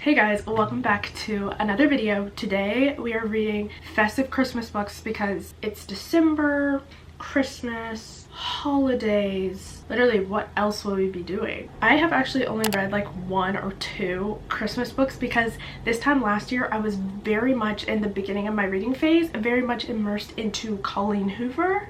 Hey guys, welcome back to another video. Today we are reading festive Christmas books because it's December, Christmas, holidays. Literally, what else will we be doing? I have actually only read like 1 or 2 Christmas books because this time last year I was very much in the beginning of my reading phase, very much immersed into Colleen Hoover.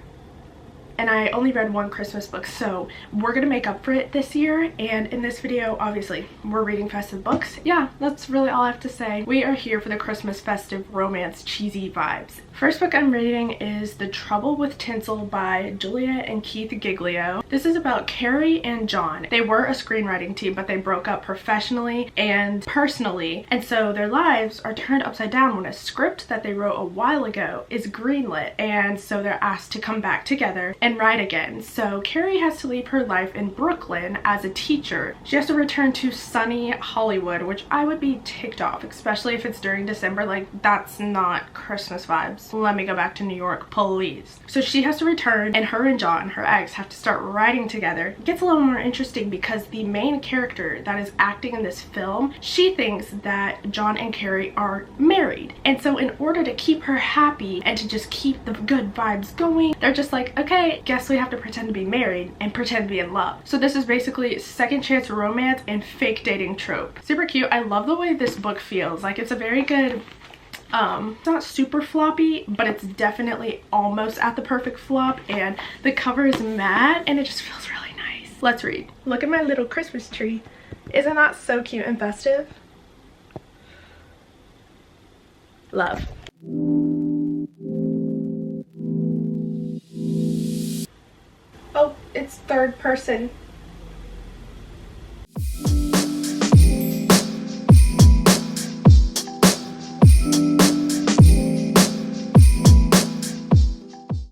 And I only read 1 Christmas book, so we're gonna make up for it this year. And in this video, obviously, we're reading festive books. Yeah, that's really all I have to say. We are here for the Christmas festive romance cheesy vibes. First book I'm reading is The Trouble with Tinsel by Julia and Keith Giglio. This is about Carrie and John. They were a screenwriting team, but they broke up professionally and personally. And so their lives are turned upside down when a script that they wrote a while ago is greenlit. And so they're asked to come back together and write again. So Carrie has to leave her life in Brooklyn as a teacher. She has to return to sunny Hollywood, which I would be ticked off, especially if it's during December. Like, that's not Christmas vibes. Let me go back to New York, please. So she has to return, and her and John, her ex, have to start writing together. It gets a little more interesting because the main character that is acting in this film, she thinks that John and Carrie are married. And so in order to keep her happy and to just keep the good vibes going, they're just like, okay, guess we have to pretend to be married and pretend to be in love. So this is basically second chance romance and fake dating trope. Super cute. I love the way this book feels. Like, it's a very good, it's not super floppy, but it's definitely almost at the perfect flop, and the cover is matte and it just feels really nice. Let's read. Look at my little Christmas tree. Isn't that so cute and festive? Love. Oh, it's third person.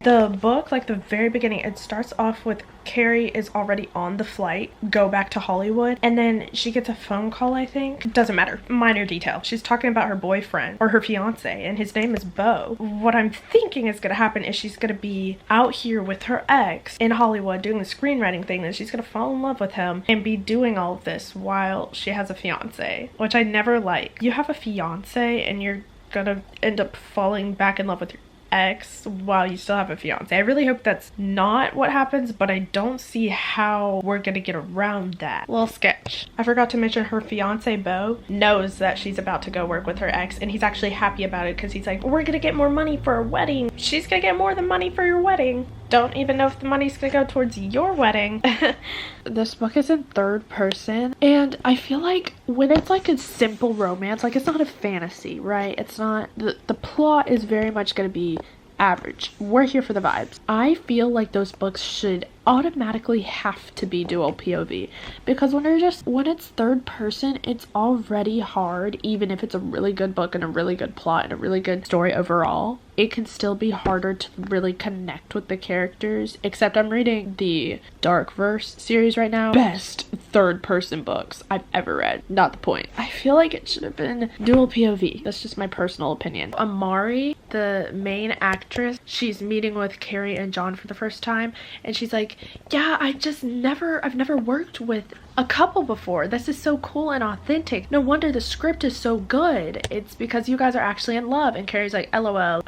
The book, like the very beginning, it starts off with Carrie is already on the flight, go back to Hollywood, and then she gets a phone call, I think. Doesn't matter. Minor detail. She's talking about her boyfriend, or her fiance, and his name is Beau. What I'm thinking is gonna happen is she's gonna be out here with her ex in Hollywood doing the screenwriting thing, and she's gonna fall in love with him and be doing all of this while she has a fiance, which I never like. You have a fiance and you're gonna end up falling back in love with your ex while you still have a fiance. I really hope that's not what happens, but I don't see how we're gonna get around that. Little sketch. I forgot to mention her fiance Beau knows that she's about to go work with her ex, and he's actually happy about it because he's like, we're gonna get more money for our wedding. She's gonna get more than money for your wedding. Don't even know if the money's gonna go towards your wedding. This book is in third person, and I feel like when it's like a simple romance, like it's not a fantasy, right? It's not, the plot is very much gonna be average. We're here for the vibes. I feel like those books should automatically have to be dual POV, because when it's third person, it's already hard. Even if it's a really good book and a really good plot and a really good story overall, it can still be harder to really connect with the characters. Except I'm reading the Dark Verse series right now. Best third person books I've ever read. Not the point. I feel like it should have been dual POV. That's just my personal opinion. Amari, the main actress, she's meeting with Carrie and John for the first time, and she's like, yeah, I've never worked with a couple before. This is so cool and authentic. No wonder the script is so good. It's because you guys are actually in love. And Carrie's like, LOL.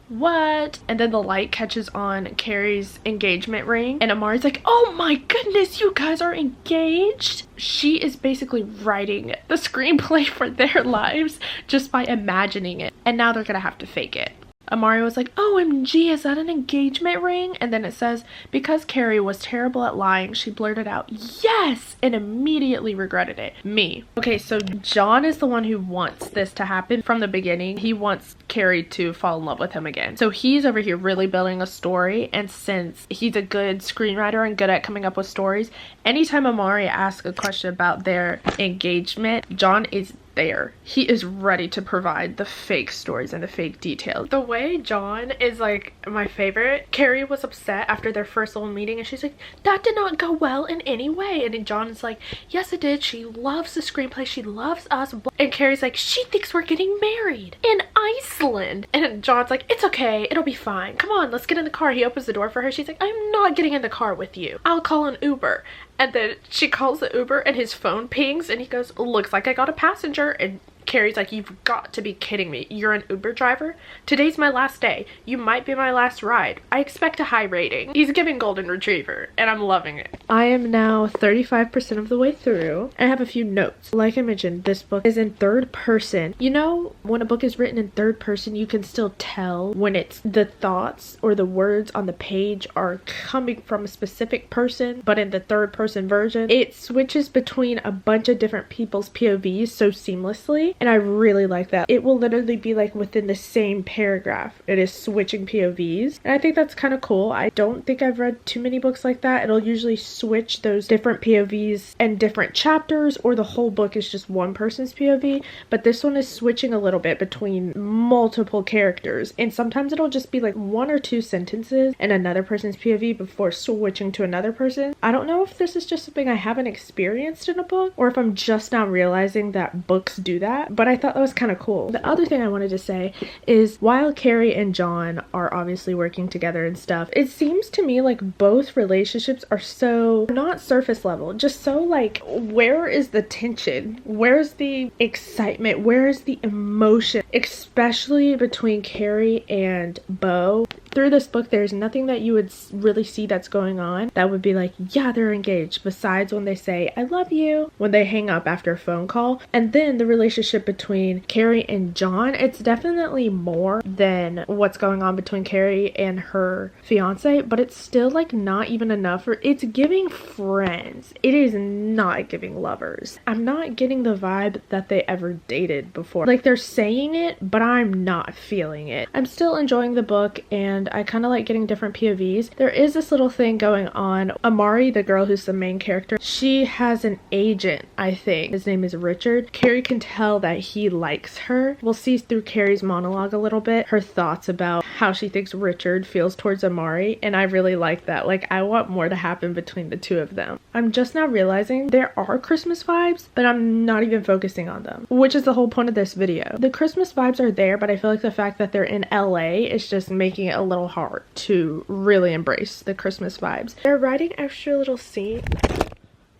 What? And then the light catches on Carrie's engagement ring, and Amari's like, oh my goodness, you guys are engaged. She is basically writing the screenplay for their lives just by imagining it, and now they're gonna have to fake it. Amari was like, OMG, is that an engagement ring? And then it says, because Carrie was terrible at lying, she blurted out, yes, and immediately regretted it. Me. Okay, so John is the one who wants this to happen from the beginning. He wants Carrie to fall in love with him again. So he's over here really building a story, and since he's a good screenwriter and good at coming up with stories, anytime Amari asks a question about their engagement, John is there. He is ready to provide the fake stories and the fake details. The way John is like my favorite. Carrie was upset after their first little meeting, and she's like, that did not go well in any way. And then John is like, yes it did. She loves the screenplay. She loves us. And Carrie's like, she thinks we're getting married in Iceland. And John's like, it's okay. It'll be fine. Come on, let's get in the car. He opens the door for her. She's like, I'm not getting in the car with you. I'll call an Uber. And then she calls the Uber and his phone pings and he goes, looks like I got a passenger. And Carrie's like, you've got to be kidding me. You're an Uber driver? Today's my last day. You might be my last ride. I expect a high rating. He's giving golden retriever and I'm loving it. I am now 35% of the way through and I have a few notes. Like I mentioned, this book is in third person. You know, when a book is written in third person, you can still tell when it's the thoughts or the words on the page are coming from a specific person, but in the third person version, it switches between a bunch of different people's POVs so seamlessly. And I really like that. It will literally be like within the same paragraph. It is switching POVs. And I think that's kind of cool. I don't think I've read too many books like that. It'll usually switch those different POVs and different chapters, or the whole book is just one person's POV. But this one is switching a little bit between multiple characters. And sometimes it'll just be like one or two sentences in another person's POV before switching to another person. I don't know if this is just something I haven't experienced in a book, or if I'm just now realizing that books do that. But I thought that was kind of cool. The other thing I wanted to say is while Carrie and John are obviously working together and stuff, it seems to me like both relationships are so not surface level, just so like, where is the tension? Where's the excitement? Where is the emotion? Especially between Carrie and Beau. Through this book, there's nothing that you would really see that's going on that would be like, yeah, they're engaged, besides when they say, I love you, when they hang up after a phone call. And then the relationship between Carrie and John, it's definitely more than what's going on between Carrie and her fiance, but it's still like not even enough for it's giving friends. It is not giving lovers. I'm not getting the vibe that they ever dated before. Like, they're saying it, but I'm not feeling it. I'm still enjoying the book, and I kind of like getting different POVs. There is this little thing going on. Amari, the girl who's the main character, she has an agent, I think. His name is Richard. Carrie can tell that he likes her. We'll see through Carrie's monologue a little bit her thoughts about how she thinks Richard feels towards Amari, and I really like that. Like, I want more to happen between the two of them. I'm just now realizing there are Christmas vibes, but I'm not even focusing on them, which is the whole point of this video. The Christmas vibes are there, but I feel like the fact that they're in LA is just making it a little hard to really embrace the Christmas vibes. They're writing extra little scenes.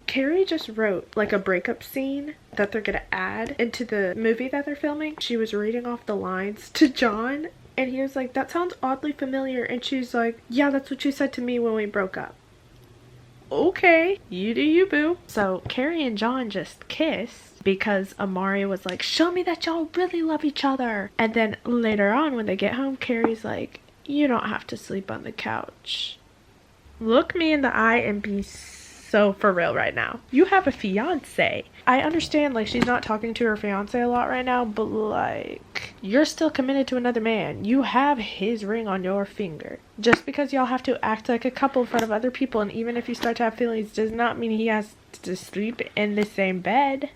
Carrie just wrote like a breakup scene that they're gonna add into the movie that they're filming. She was reading off the lines to John and he was like, that sounds oddly familiar, and she's like, yeah, that's what you said to me when we broke up. Okay, you do you, boo. So Carrie and John just kissed because Amari was like, show me that y'all really love each other. And then later on when they get home, Carrie's like, you don't have to sleep on the couch. Look me in the eye and be so for real right now. You have a fiance. I understand like she's not talking to her fiance a lot right now, but like, you're still committed to another man. You have his ring on your finger. Just because y'all have to act like a couple in front of other people, and even if you start to have feelings, does not mean he has to sleep in the same bed.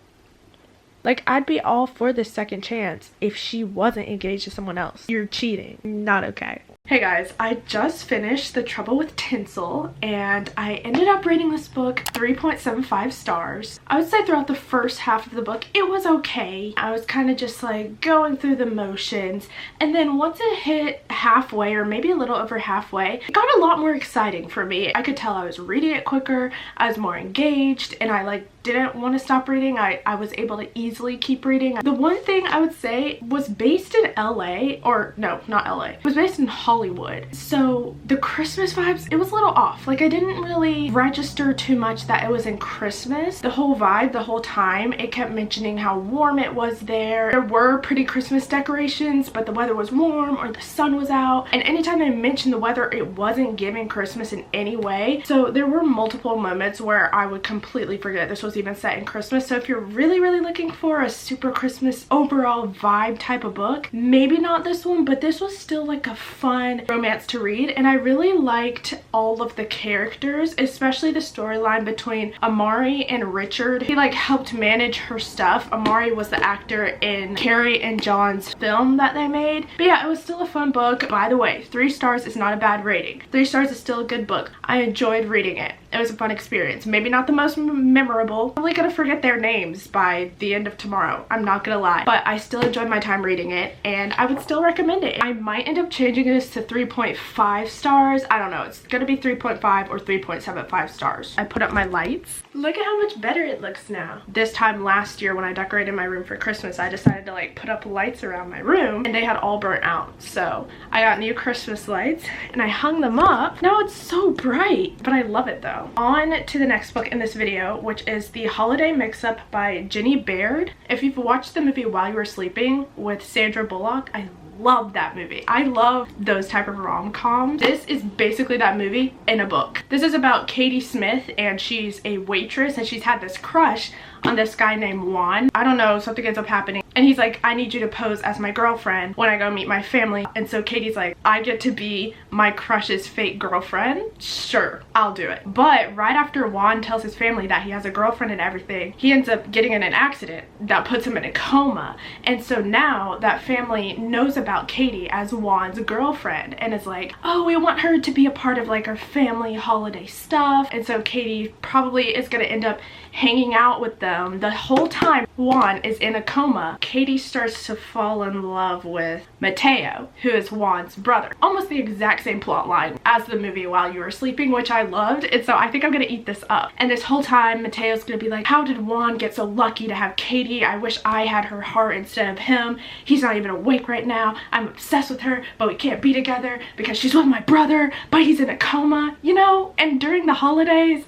Like, I'd be all for this second chance if she wasn't engaged to someone else. You're cheating. Not okay. Hey guys, I just finished The Trouble with Tinsel, and I ended up rating this book 3.75 stars. I would say throughout the first half of the book, it was okay. I was kind of just like going through the motions, and then once it hit halfway, or maybe a little over halfway, it got a lot more exciting for me. I could tell I was reading it quicker, I was more engaged, and I like didn't want to stop reading. I was able to easily keep reading. The one thing I would say was based in LA, or no, not LA. It was based in Hollywood. So the Christmas vibes, it was a little off. Like, I didn't really register too much that it was in Christmas. The whole vibe, the whole time, it kept mentioning how warm it was there. There were pretty Christmas decorations, but the weather was warm or the sun was out. And anytime I mentioned the weather, it wasn't giving Christmas in any way. So there were multiple moments where I would completely forget this was even set in Christmas. So if you're really looking for a super Christmas overall vibe type of book, maybe not this one, but this was still like a fun romance to read. And I really liked all of the characters, especially the storyline between Amari and Richard. He like helped manage her stuff. Amari was the actor in Carrie and John's film that they made. But yeah, it was still a fun book. By the way, 3 stars is not a bad rating. 3 stars is still a good book. I enjoyed reading it. It was a fun experience. Maybe not the most memorable. Probably gonna forget their names by the end of tomorrow. I'm not gonna lie. But I still enjoyed my time reading it, and I would still recommend it. I might end up changing this to 3.5 stars. I don't know. It's gonna be 3.5 or 3.75 stars. I put up my lights. Look at how much better it looks now. This time last year when I decorated my room for Christmas, I decided to like put up lights around my room, and they had all burnt out. So I got new Christmas lights and I hung them up. Now it's so bright, but I love it though. On to the next book in this video, which is The Holiday Mix-Up by Jenny Baird. If you've watched the movie While You Were Sleeping with Sandra Bullock, I love that movie. I love those type of rom-coms. This is basically that movie in a book. This is about Katie Smith, and she's a waitress, and she's had this crush on this guy named Juan. I don't know, something ends up happening, and he's like, I need you to pose as my girlfriend when I go meet my family. And so Katie's like, I get to be my crush's fake girlfriend? Sure, I'll do it. But right after Juan tells his family that he has a girlfriend and everything, he ends up getting in an accident that puts him in a coma. And so now that family knows about Katie as Juan's girlfriend, and is like, oh, we want her to be a part of like our family holiday stuff. And so Katie probably is gonna end up hanging out with them the whole time Juan is in a coma. Katie starts to fall in love with Mateo, who is Juan's brother. Almost the exact same plot line as the movie While You Were Sleeping, which I loved. And so I think I'm gonna eat this up. And this whole time Mateo's gonna be like, how did Juan get so lucky to have Katie? I wish I had her heart instead of him. He's not even awake right now. I'm obsessed with her, but we can't be together because she's with my brother, but he's in a coma, you know? And during the holidays,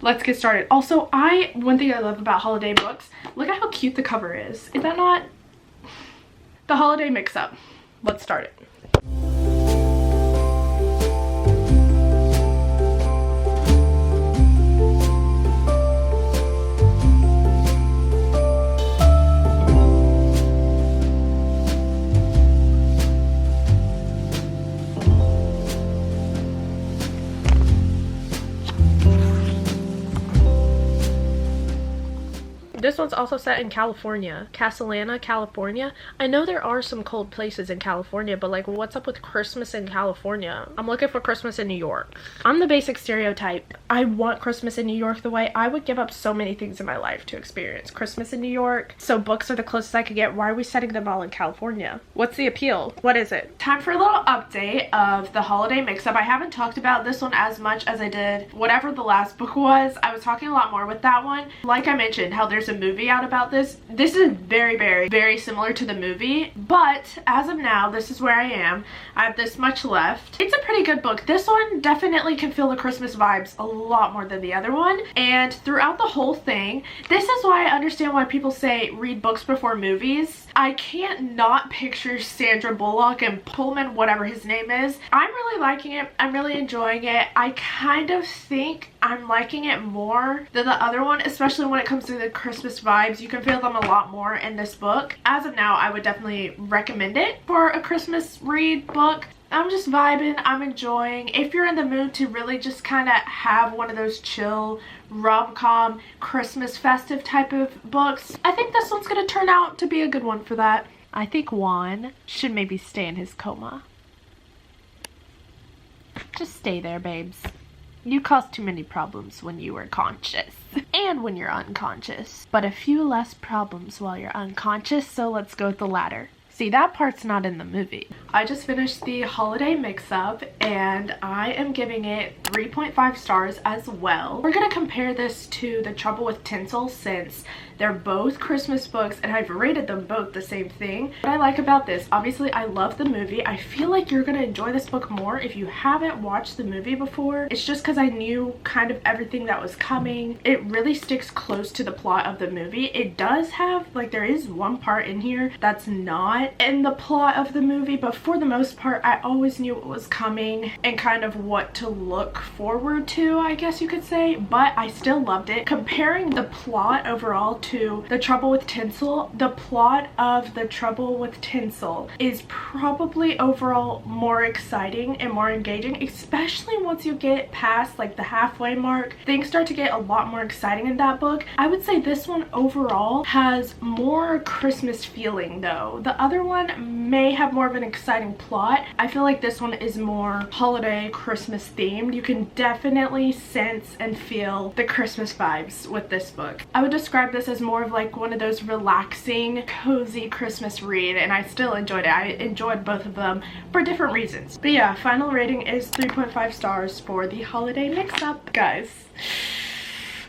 let's get started. Also, one thing I love about holiday books, look at how cute the cover is. Is that not? The Holiday Mix-Up. Let's start it. This one's also set in California, Castellana, California. I know there are some cold places in California, but like, what's up with Christmas in California? I'm looking for Christmas in New York. I'm the basic stereotype. I want Christmas in New York the way I would give up so many things in my life to experience Christmas in New York. So books are the closest I could get. Why are we setting them all in California? What's the appeal? What is it? Time for a little update of the Holiday Mix-Up. I haven't talked about this one as much as I did whatever the last book was. I was talking a lot more with that one. Like I mentioned, how there's a movie out about this. This is very, very, very similar to the movie, but as of now, this is where I am. I have this much left. It's a pretty good book. This one definitely can feel the Christmas vibes a lot more than the other one, and throughout the whole thing, this is why I understand why people say read books before movies. I can't not picture Sandra Bullock and Pullman, whatever his name is. I'm really liking it. I'm really enjoying it. I kind of think I'm liking it more than the other one, especially when it comes to the Christmas vibes. You can feel them a lot more in this book. As of now, I would definitely recommend it for a Christmas read book. I'm just vibing. I'm enjoying. If you're in the mood to really just kind of have one of those chill rom-com Christmas festive type of books, I think this one's gonna turn out to be a good one for that. I think Juan should maybe stay in his coma. Just stay there, babes. You cause too many problems when you are conscious and when you're unconscious, but a few less problems while you're unconscious, so let's go with the latter. See, that part's not in the movie. I just finished the Holiday Mix-Up and I am giving it 3.5 stars as well. We're gonna compare this to The Trouble with Tinsel since they're both Christmas books and I've rated them both the same thing. What I like about this, obviously I love the movie. I feel like you're gonna enjoy this book more if you haven't watched the movie before. It's just because I knew kind of everything that was coming. It really sticks close to the plot of the movie. It does have, like, there is one part in here that's not in the plot of the movie, but for the most part I always knew what was coming and kind of what to look forward to, I guess you could say, but I still loved it. Comparing the plot overall to The Trouble with Tinsel. The plot of The Trouble with Tinsel is probably overall more exciting and more engaging, especially once you get past like the halfway mark. Things start to get a lot more exciting in that book. I would say this one overall has more Christmas feeling though. The other one may have more of an exciting plot. I feel like this one is more holiday Christmas themed. You can definitely sense and feel the Christmas vibes with this book. I would describe this as more of like one of those relaxing, cozy Christmas read, and I still enjoyed it. I enjoyed both of them for different reasons. But yeah, final rating is 3.5 stars for the holiday mix-up. Guys,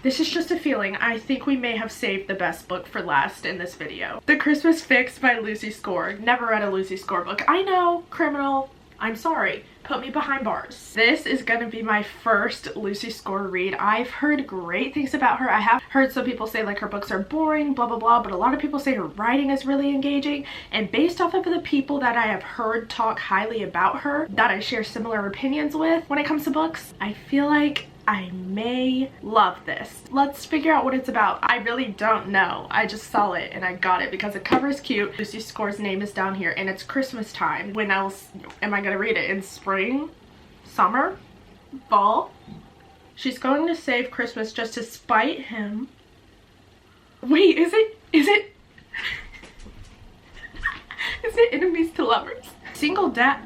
this is just a feeling. I think we may have saved the best book for last in this video. The Christmas Fix by Lucy Score. Never read a Lucy Score book. I know, criminal. I'm sorry. Put me behind bars. This is gonna be my first Lucy Score read. I've heard great things about her. I have heard some people say like her books are boring, blah blah blah, but a lot of people say her writing is really engaging, and based off of the people that I have heard talk highly about her, that I share similar opinions with when it comes to books, I feel like I may love this. Let's figure out what it's about. I really don't know. I just saw it and I got it because the cover is cute. Lucy Score's name is down here and it's Christmas time. When else am I gonna read it? In spring? Summer? Fall? She's going to save Christmas just to spite him. Wait, is it? Is it enemies to lovers? Single dad.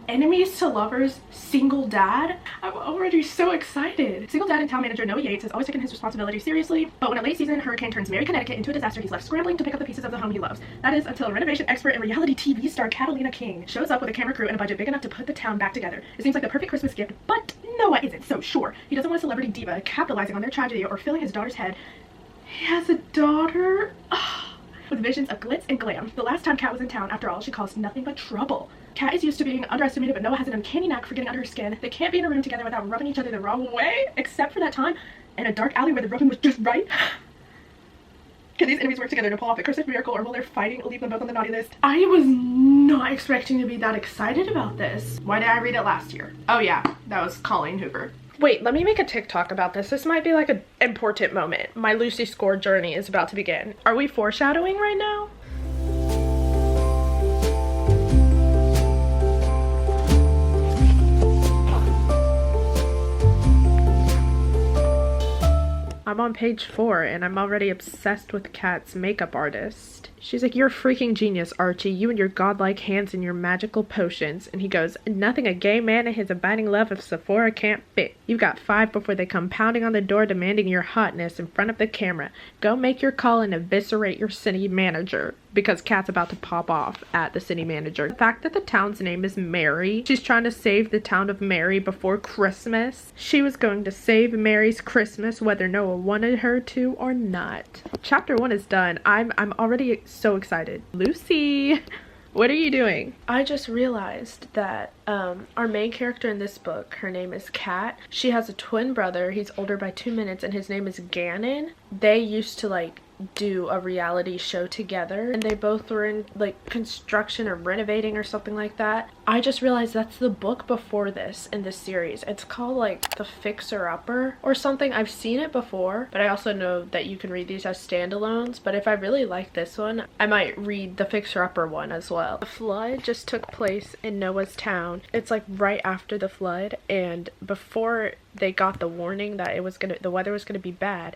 Enemies to lovers, single dad? I'm already so excited. Single dad and town manager Noah Yates has always taken his responsibility seriously, but when a late season hurricane turns Mary, Connecticut into a disaster, he's left scrambling to pick up the pieces of the home he loves. That is until renovation expert and reality TV star Catalina King shows up with a camera crew and a budget big enough to put the town back together. It seems like the perfect Christmas gift, but Noah isn't so sure. He doesn't want a celebrity diva capitalizing on their tragedy or filling his daughter's head. He has a daughter? With visions of glitz and glam. The last time Kat was in town, after all, she caused nothing but trouble. Kat is used to being underestimated, but Noah has an uncanny knack for getting under her skin. They can't be in a room together without rubbing each other the wrong way, except for that time in a dark alley where the rubbing was just right. Can these enemies work together to pull off a Christmas miracle, or will their fighting leave them both on the naughty list? I was not expecting to be that excited about this. Why did I read it last year? Oh yeah, that was Colleen Hoover. Wait, let me make a TikTok about this. This might be like an important moment. My Lucy Score journey is about to begin. Are we foreshadowing right now? I'm on page 4 and I'm already obsessed with Kat's makeup artist. She's like, "You're a freaking genius, Archie. You and your godlike hands and your magical potions." And he goes, "Nothing a gay man and his abiding love of Sephora can't fix. You've got 5 before they come pounding on the door demanding your hotness in front of the camera. Go make your call and eviscerate your city manager." Because Kat's about to pop off at the city manager. The fact that the town's name is Mary. She's trying to save the town of Mary before Christmas. She was going to save Mary's Christmas whether Noah wanted her to or not. Chapter 1 is done. I'm already so excited. Lucy, what are you doing? I just realized that our main character in this book, her name is Kat. She has a twin brother. He's older by 2 minutes and his name is Gannon. They used to like do a reality show together and they both were in like construction or renovating or something like that. I just realized that's the book before this in this series. It's called like The Fixer Upper or something. I've seen it before, but I also know that you can read these as standalones, but if I really like this one, I might read the Fixer Upper one as well. The flood just took place in Noah's town. It's like right after the flood, and before they got the warning that the weather was gonna be bad,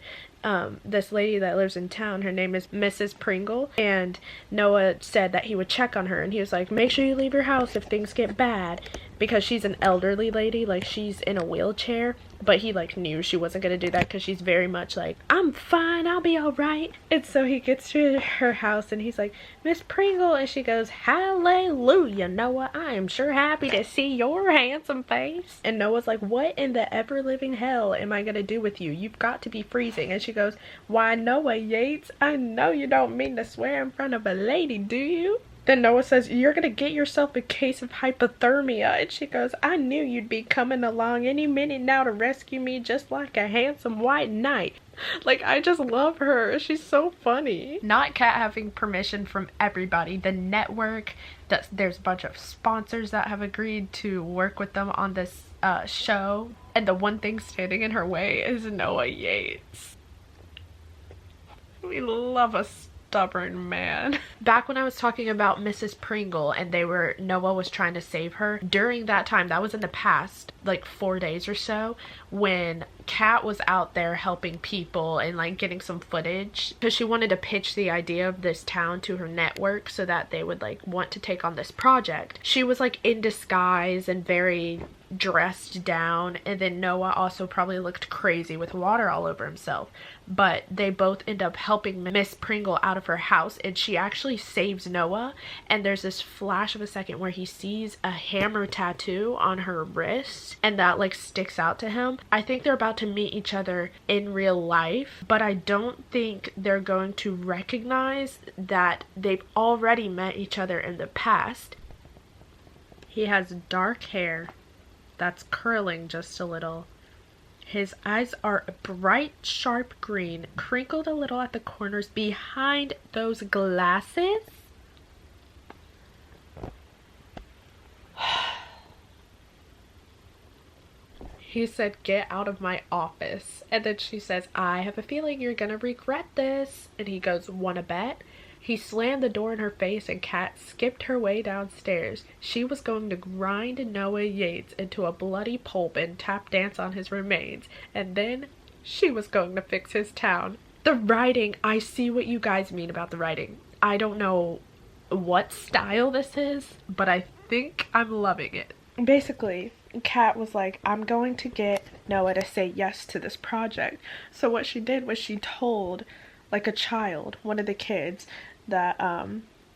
this lady that lives in town, her name is Mrs. Pringle, and Noah said that he would check on her, and he was like, "Make sure you leave your house if things get bad," because she's an elderly lady, like she's in a wheelchair, but he like knew she wasn't gonna do that because she's very much like, "I'm fine, I'll be all right." And so he gets to her house and he's like, "Miss Pringle," and she goes, "Hallelujah, Noah, I am sure happy to see your handsome face." And Noah's like, "What in the ever living hell am I gonna do with you? You've got to be freezing." And she goes, "Why, Noah Yates, I know you don't mean to swear in front of a lady, do you?" Then Noah says, "You're gonna get yourself a case of hypothermia." And she goes, "I knew you'd be coming along any minute now to rescue me just like a handsome white knight." Like, I just love her. She's so funny. Not Kat having permission from everybody. The network, there's a bunch of sponsors that have agreed to work with them on this show. And the one thing standing in her way is Noah Yates. We love a stubborn man. Back when I was talking about Mrs. Pringle and Noah was trying to save her, during that time, that was in the past, like 4 days or so, when Kat was out there helping people and like getting some footage because she wanted to pitch the idea of this town to her network so that they would like want to take on this project. She was like in disguise and very dressed down, and then Noah also probably looked crazy with water all over himself, but they both end up helping Miss Pringle out of her house, and she actually saves Noah. And there's this flash of a second where he sees a hammer tattoo on her wrist, and that like sticks out to him. I think they're about to meet each other in real life, but I don't think they're going to recognize that they've already met each other in the past. He has dark hair that's curling just a little. His eyes are a bright, sharp green, crinkled a little at the corners behind those glasses. He said, "Get out of my office." And then she says, "I have a feeling you're gonna regret this." And he goes, "Wanna bet?" He slammed the door in her face and Kat skipped her way downstairs. She was going to grind Noah Yates into a bloody pulp and tap dance on his remains. And then she was going to fix his town. The writing, I see what you guys mean about the writing. I don't know what style this is, but I think I'm loving it. Basically, Kat was like, I'm going to get Noah to say yes to this project. So what she did was she told, like a child, one of the kids, that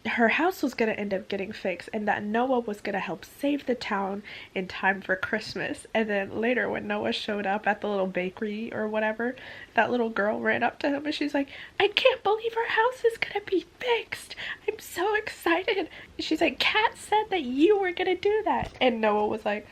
her house was going to end up getting fixed and that Noah was going to help save the town in time for Christmas. And then later when Noah showed up at the little bakery or whatever, that little girl ran up to him and she's like, "I can't believe our house is going to be fixed. I'm so excited." And she's like, "Kat said that you were going to do that." And Noah was like,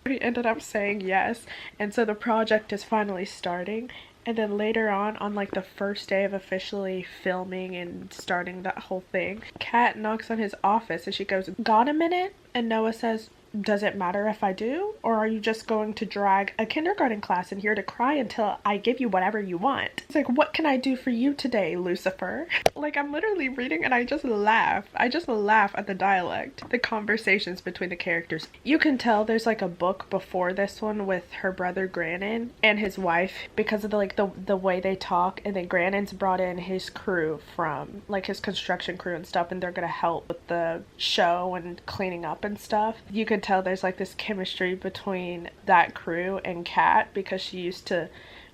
he ended up saying yes. And so the project is finally starting. And then later on like the first day of officially filming and starting that whole thing, Kat knocks on his office and she goes, "Got a minute?" And Noah says, "Does it matter if I do? Or are you just going to drag a kindergarten class in here to cry until I give you whatever you want?" It's like, "What can I do for you today, Lucifer?" Like, I'm literally reading and I just laugh. I just laugh at the dialect, the conversations between the characters. You can tell there's like a book before this one with her brother Grannon and his wife because of the way they talk. And then Grannon's brought in his crew from like his construction crew and stuff, and they're gonna help with the show and cleaning up and stuff. You can tell there's like this chemistry between that crew and Kat because she used to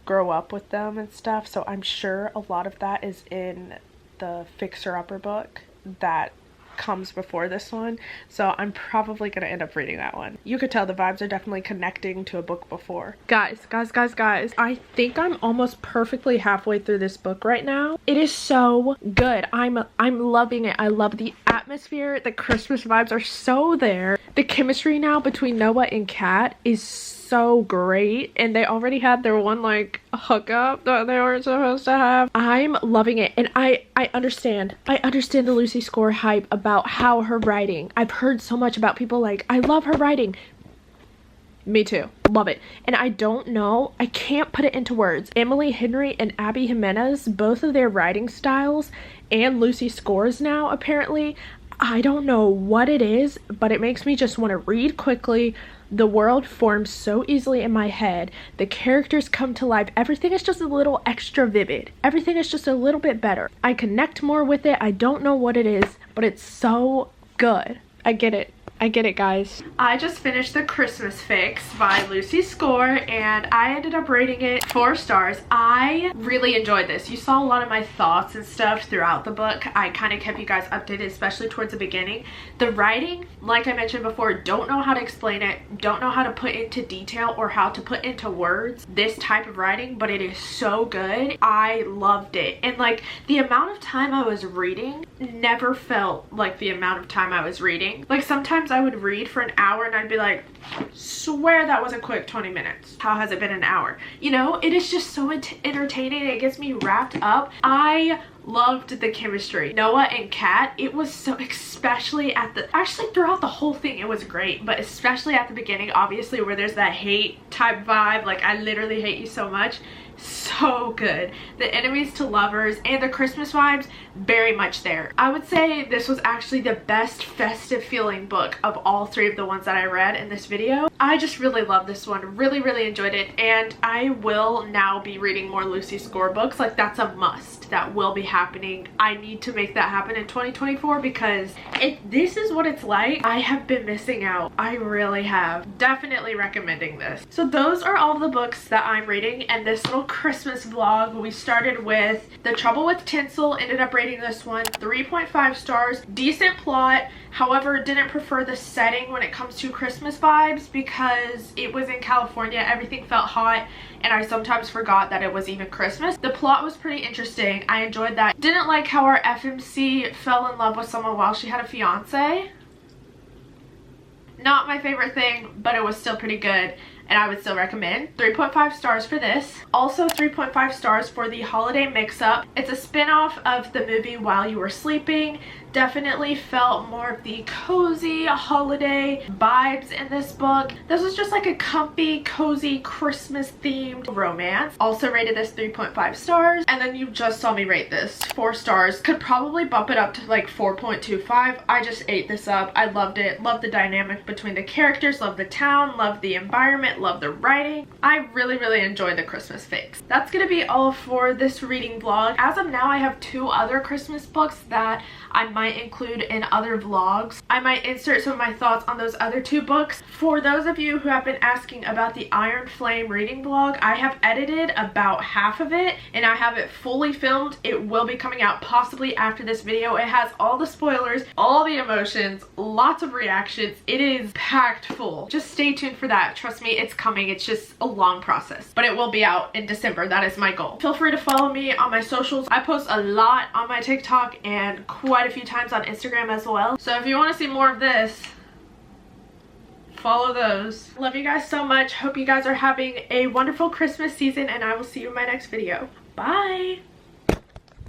grow up with them and stuff. So I'm sure a lot of that is in the Fixer Upper book that comes before this one. So I'm probably gonna end up reading that one. You could tell the vibes are definitely connecting to a book before. Guys, I think I'm almost perfectly halfway through this book right now. It is so good. I'm loving it. I love the atmosphere. The Christmas vibes are so there. The chemistry now between Noah and Kat is so great, and they already had their one like hookup that they weren't supposed to have. I'm loving it, and I understand the Lucy Score hype about how her writing. I've heard so much about people like, "I love her writing." Me too. Love it. And I don't know, I can't put it into words. Emily Henry and Abby Jimenez, both of their writing styles, and Lucy Scores now apparently, I don't know what it is, but it makes me just want to read quickly. The world forms so easily in my head. The characters come to life. Everything is just a little extra vivid. Everything is just a little bit better. I connect more with it. I don't know what it is, but it's so good. I get it. I get it, guys. I just finished The Christmas Fix by Lucy Score, and I ended up rating it 4 stars. I really enjoyed this. You saw a lot of my thoughts and stuff throughout the book. I kind of kept you guys updated, especially towards the beginning. The writing, like I mentioned before, don't know how to explain it, don't know how to put into detail or how to put into words this type of writing, but it is so good. I loved it. And like, the amount of time I was reading never felt like the amount of time I was reading. Like, sometimes I would read for an hour and I'd be like, swear that was a quick 20 minutes. How has it been an hour? You know, it is just so entertaining. It gets me wrapped up. I loved the chemistry. Noah and Kat, it was so, especially actually throughout the whole thing, it was great, but especially at the beginning, obviously, where there's that hate type vibe, like, I literally hate you so much. so good. The enemies to lovers and the Christmas vibes, very much there. I would say this was actually the best festive feeling book of all three of the ones that I read in this video. I just really love this one, really enjoyed it, and I will now be reading more Lucy Score books. Like, that's a must. That will be happening. I need to make that happen in 2024 because if this is what it's like, I have been missing out. I really have. Definitely recommending this. So those are all the books that I'm reading in this little Christmas vlog. We started with The Trouble with Tinsel, ended up rating this one 3.5 stars. Decent plot, however didn't prefer the setting when it comes to Christmas vibes because it was in California, everything felt hot, and I sometimes forgot that it was even Christmas. The plot was pretty interesting. I enjoyed that. Didn't like how our FMC fell in love with someone while she had a fiance. Not my favorite thing, but it was still pretty good, and I would still recommend. 3.5 stars for this. Also 3.5 stars for The Holiday Mix-Up. It's a spin-off of the movie While You Were Sleeping. Definitely felt more of the cozy holiday vibes in this book. This was just like a comfy, cozy, Christmas themed romance. Also rated this 3.5 stars. And then you just saw me rate this 4 stars. Could probably bump it up to like 4.25. I just ate this up. I loved it. Loved the dynamic between the characters. Loved the town. Loved the environment. Loved the writing. I really enjoyed the Christmas fakes. That's gonna be all for this reading vlog. As of now, I have 2 other Christmas books that I might include in other vlogs. I might insert some of my thoughts on those other 2 books. For those of you who have been asking about the Iron Flame reading vlog, I have edited about half of it and I have it fully filmed. It will be coming out possibly after this video. It has all the spoilers, all the emotions, lots of reactions. It is packed full. Just stay tuned for that. Trust me, it's coming. It's just a long process, but it will be out in December. That is my goal. Feel free to follow me on my socials. I post a lot on my TikTok and quite a few times on Instagram as well. So if you want to see more of this, follow those. Love you guys so much. Hope you guys are having a wonderful Christmas season, and I will see you in my next video. Bye!